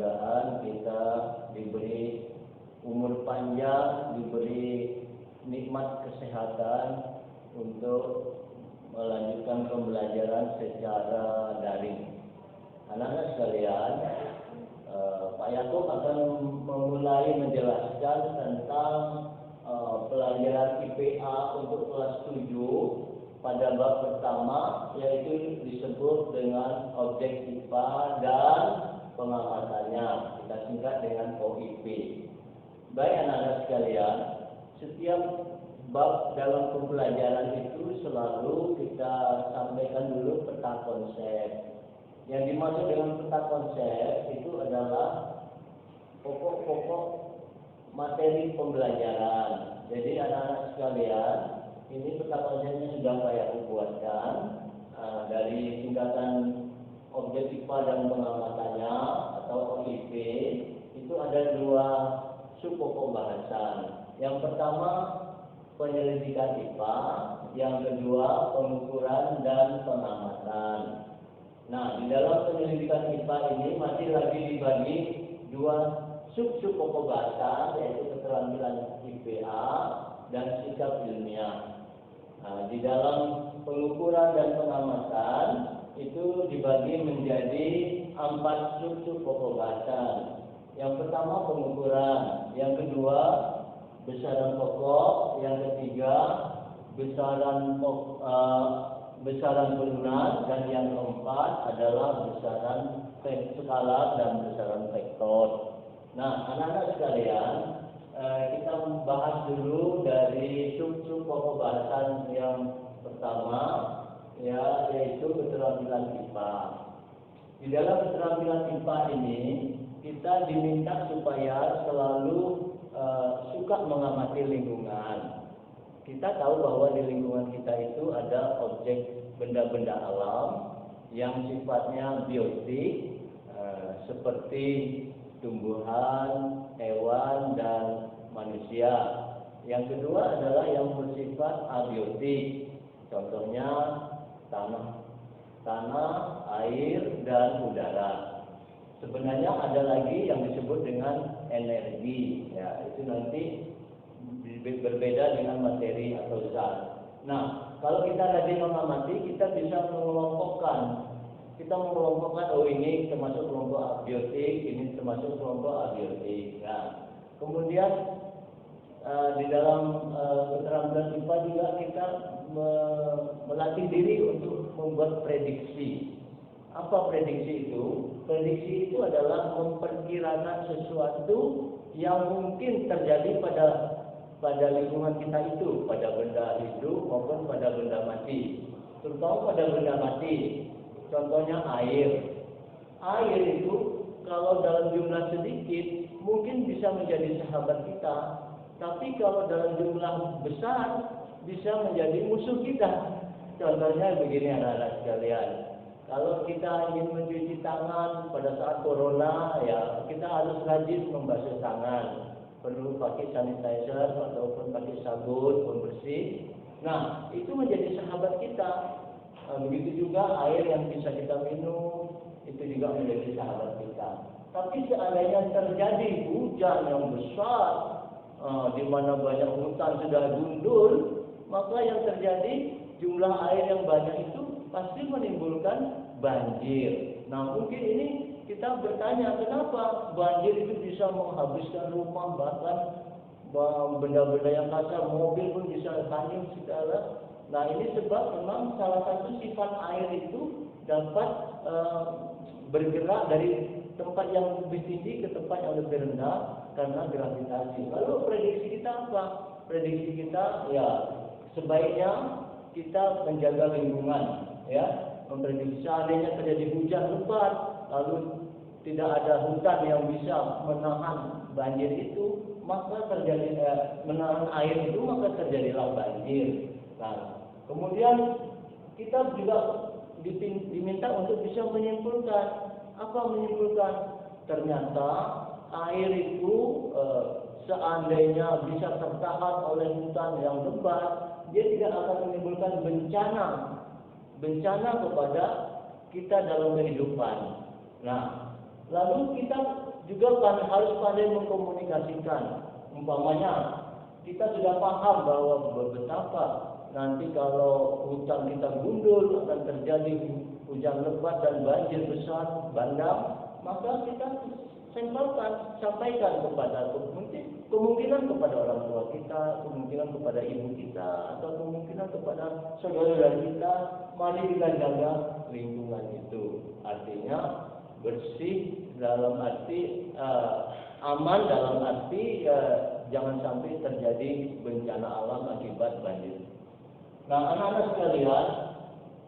mudah-mudahan kita diberi umur panjang, diberi nikmat kesehatan untuk melanjutkan pembelajaran secara daring. Anak-anak sekalian, Pak Yakub akan memulai menjelaskan tentang pelajaran IPA untuk kelas 7 pada bab pertama, yaitu disebut dengan objek IPA dan pengamatannya. Kita singkat dengan OIP. Baik anak-anak sekalian, setiap bab dalam pembelajaran itu selalu kita sampaikan dulu peta konsep. Yang dimaksud dengan peta konsep itu adalah pokok-pokok materi pembelajaran. Jadi anak-anak sekalian, ini peta konsepnya sudah saya buatkan dari singkatan objek IPA dan pengamatannya atau OIP. Itu ada 2 sub pokok bahasan. Yang pertama penyelidikan IPA, yang kedua pengukuran dan pengamatan. Nah, di dalam penyelidikan IPA ini masih lagi dibagi 2 sub pokok bahasan, yaitu keterampilan IPA dan sikap ilmiah. Nah, di dalam pengukuran dan pengamatan itu dibagi menjadi 4 sub pokok bahasan. Yang pertama pengukuran, yang kedua besaran pokok, yang ketiga besaran besaran lunas, dan yang keempat adalah besaran skalar dan besaran vektor. Nah, anak-anak sekalian, kita membahas dulu dari sub pokok bahasan yang pertama, yaitu keterampilan IPA. Di dalam keterampilan IPA ini kita diminta supaya selalu suka mengamati lingkungan. Kita tahu bahwa di lingkungan kita itu ada objek benda-benda alam yang sifatnya biotik, seperti tumbuhan, hewan, dan manusia. Yang kedua adalah yang bersifat abiotik, contohnya tanah, air, dan udara. Sebenarnya ada lagi yang disebut dengan energi, ya, itu nanti berbeda dengan materi atau zat. Nah, kalau kita rajin mengamati, kita bisa mengelompokkan. Kita mengelompokkan, oh ini termasuk kelompok abiotik, ini termasuk kelompok abiotik. Nah, kemudian di dalam keterampilan IPA juga kita melatih diri untuk membuat prediksi. Apa prediksi itu? Prediksi itu adalah memperkirakan sesuatu yang mungkin terjadi pada lingkungan kita itu, pada benda hidup maupun pada benda mati. Terutama pada benda mati. Contohnya air. Air itu kalau dalam jumlah sedikit mungkin bisa menjadi sahabat kita, tapi kalau dalam jumlah besar bisa menjadi musuh kita. Contohnya begini anak-anak sekalian. Kalau kita ingin mencuci tangan pada saat corona, ya kita harus rajin membasuh tangan. Perlu pakai sanitizer ataupun pakai sabun pembersih. Nah, itu menjadi sahabat kita. Begitu juga air yang bisa kita minum, itu juga menjadi sahabat kita. Tapi seandainya terjadi hujan yang besar, di mana banyak hutan sudah gundul, maka yang terjadi jumlah air yang banyak itu pasti menimbulkan banjir. Nah, mungkin ini kita bertanya, kenapa banjir itu bisa menghabiskan rumah, bahkan benda-benda yang kasar, mobil pun bisa hanyut segala. Nah, ini sebab memang salah satu sifat air itu dapat bergerak dari tempat yang lebih tinggi ke tempat yang lebih rendah karena gravitasi. Lalu prediksi kita apa? Prediksi kita, ya sebaiknya kita menjaga lingkungan, ya. Memprediksi seandainya terjadi hujan lebat, lalu tidak ada hutan yang bisa menahan banjir itu, maka menahan air itu, maka terjadilah banjir. Nah, kemudian kita juga diminta untuk bisa menyimpulkan. Apa menyimpulkan? Ternyata air itu seandainya bisa tertahan oleh hutan yang lebat, dia tidak akan menimbulkan bencana kepada kita dalam kehidupan. Nah, lalu kita juga harus pandai mengkomunikasikan. Umpamanya kita sudah paham bahwa betapa nanti kalau hutan kita gundul akan terjadi hujan lebat dan banjir besar, bandang, maka kita sampaikan kepada kemungkinan kepada orang tua kita, kemungkinan kepada ibu kita, atau kemungkinan kepada saudara kita, mari kita jaga lingkungan itu. Artinya bersih dalam arti aman, dalam arti jangan sampai terjadi bencana alam akibat banjir. Nah, anak-anak sekalian,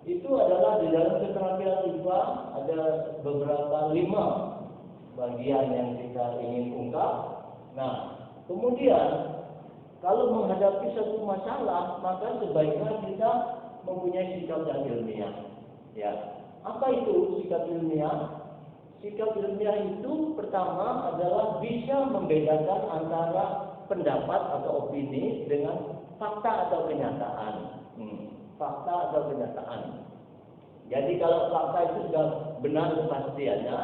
itu adalah di dalam keterampilan IPA ada beberapa 5 bagian yang kita ingin ungkap. Nah, kemudian kalau menghadapi satu masalah, maka sebaiknya kita mempunyai sikap yang ilmiah. Ya, apa itu sikap ilmiah? Sikap ilmiah itu pertama adalah bisa membedakan antara pendapat atau opini dengan fakta atau kenyataan. Fakta atau kenyataan. Jadi kalau fakta itu sudah benar kepastiannya,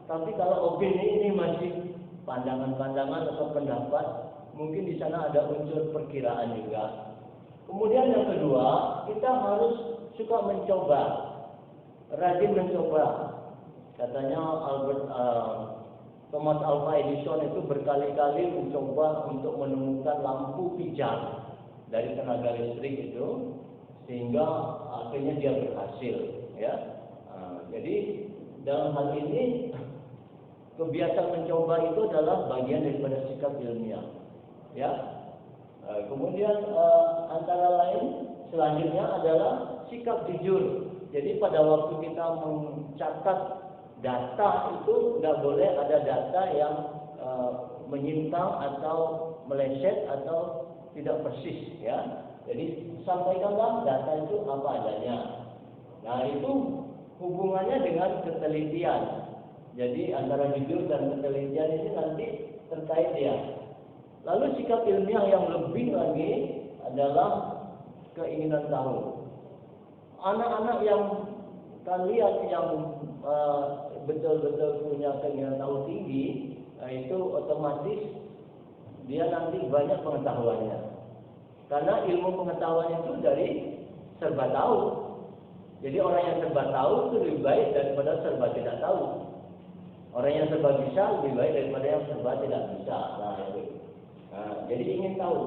tapi kalau opini ini masih pandangan-pandangan atau pendapat, mungkin di sana ada unsur perkiraan juga. Kemudian yang kedua, kita harus suka mencoba, rajin mencoba. Katanya Thomas Alva Edison itu berkali-kali mencoba untuk menemukan lampu pijar dari tenaga listrik itu, sehingga akhirnya dia berhasil. Ya, jadi dalam hal ini kebiasaan mencoba itu adalah bagian daripada sikap ilmiah. Ya, kemudian antara lain selanjutnya adalah sikap jujur. Jadi pada waktu kita mencatat data itu tidak boleh ada data yang menyimpang atau meleset atau tidak persis. Ya, jadi sampaikanlah data itu apa adanya. Nah, itu hubungannya dengan ketelitian. Jadi antara jujur dan ketelitian ini nanti terkait dia. Lalu sikap ilmiah yang lebih lagi adalah keinginan tahu. Anak-anak yang kalian yang betul-betul punya keinginan tahu tinggi, itu otomatis dia nanti banyak pengetahuannya. Karena ilmu pengetahuan itu dari serba tahu. Jadi orang yang serba tahu itu lebih baik daripada serba tidak tahu. Orang yang serba bisa lebih baik daripada yang serba tidak bisa. Nah, itu. Nah, jadi ingin tahu.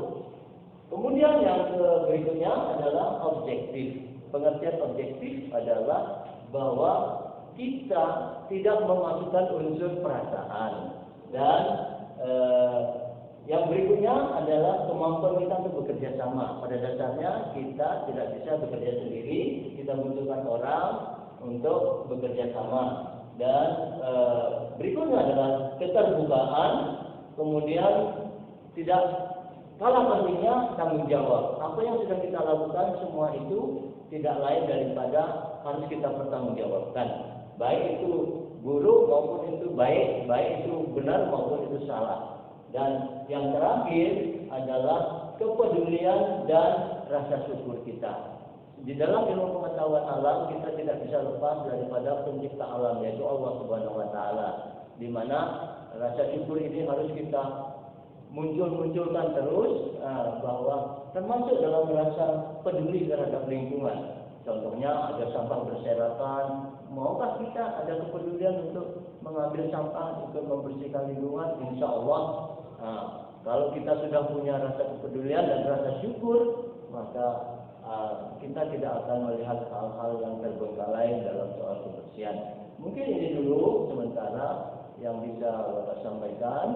Kemudian yang berikutnya adalah objektif. Pengertian objektif adalah bahwa kita tidak memasukkan unsur perasaan. Dan yang berikutnya adalah kemampuan kita untuk bekerja sama. Pada dasarnya kita tidak bisa bekerja sendiri, kita butuhkan orang untuk bekerja sama. Dan berikutnya adalah keterbukaan, kemudian tidak kalah pentingnya tanggung jawab. Apa yang sudah kita lakukan semua itu tidak lain daripada harus kita pertanggungjawabkan. Baik itu buruk maupun itu baik itu benar maupun itu salah. Dan yang terakhir adalah kepedulian dan rasa syukur kita. Di dalam ilmu pengetahuan alam kita tidak bisa lepas daripada pencipta alam, yaitu Allah Subhanahu wa taala. Di mana rasa syukur ini harus kita munculkan terus, bahwa termasuk dalam rasa peduli terhadap lingkungan. Contohnya ada sampah berserakan, maukah kita ada kepedulian untuk mengambil sampah, untuk membersihkan lingkungan? Insya Allah, kalau kita sudah punya rasa kepedulian dan rasa syukur, maka kita tidak akan melihat hal-hal yang terbengkalai dalam soal kebersihan. Mungkin ini dulu sementara yang bisa Bapak sampaikan,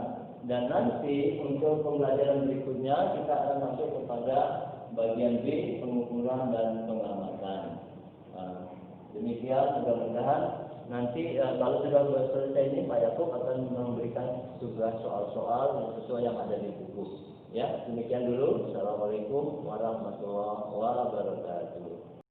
dan nanti untuk pembelajaran berikutnya kita akan masuk kepada bagian B, pengukuran dan pengamatan. Demikian, mudah-mudahan nanti kalau sudah selesai ini Pak Yakub akan memberikan tugas soal-soal sesuai yang ada di buku. Ya, demikian dulu. Assalamualaikum warahmatullahi wabarakatuh.